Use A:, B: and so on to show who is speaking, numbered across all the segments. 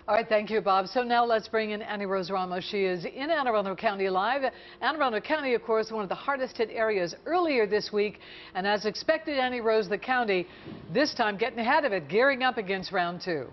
A: All right, thank you, Bob. So now let's bring in Annie Rose Ramos. She is in Anne Arundel County live. Anne Arundel County, of course, one of the hardest hit areas earlier this week. And as expected, Annie Rose, the county, this time getting ahead of it, gearing up against round two.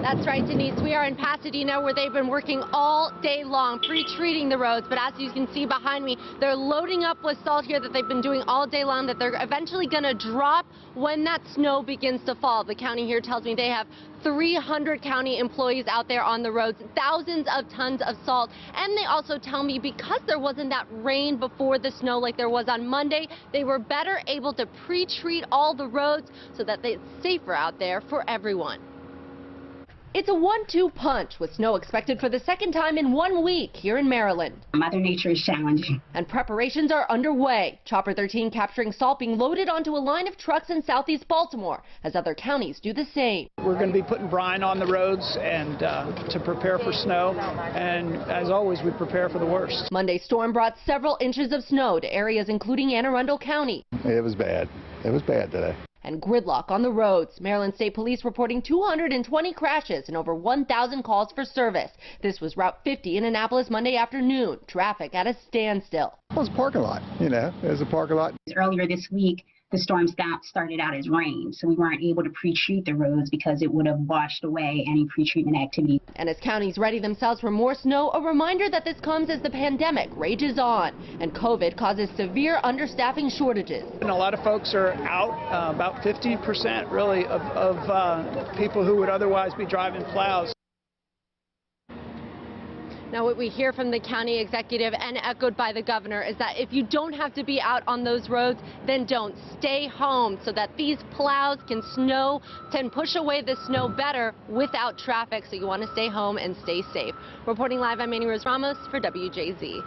B: That's right, Denise. We are in Pasadena, where they've been working all day long, pre-treating the roads. But as you can see behind me, they're loading up with salt here that they've been doing all day long, that they're eventually going to drop when that snow begins to fall. The county here tells me they have 300 county employees out there on the roads, thousands of tons of salt. And they also tell me because there wasn't that rain before the snow like there was on Monday, they were better able to pre-treat all the roads so that it's safer out there for everyone. It's a 1-2 punch with snow expected for the second time in 1 week here in Maryland.
C: Mother Nature is challenging.
B: And preparations are underway. Chopper 13 capturing salt being loaded onto a line of trucks in southeast Baltimore as other counties do the same.
D: We're going to be putting brine on the roads and to prepare for snow. And as always, we prepare for the worst.
B: Monday's storm brought several inches of snow to areas including Anne Arundel County.
E: It was bad. It was bad today.
B: And gridlock on the roads. Maryland State Police reporting 220 crashes and over 1,000 calls for service. This was Route 50 in Annapolis Monday afternoon. Traffic at a standstill.
E: It was a parking lot, it was a parking lot.
C: Earlier this week, the storm started out as rain, so we weren't able to pre-treat the roads because it would have washed away any pre-treatment activity.
B: And as counties ready themselves for more snow, a reminder that this comes as the pandemic rages on and COVID causes severe understaffing shortages.
D: And a lot of folks are out, about 50% really of people who would otherwise be driving plows.
B: Now, what we hear from the county executive and echoed by the governor is that if you don't have to be out on those roads, then don't. Stay home so that these plows can push away the snow better without traffic. So you want to stay home and stay safe. Reporting live, I'm Annie Rose Ramos for WJZ.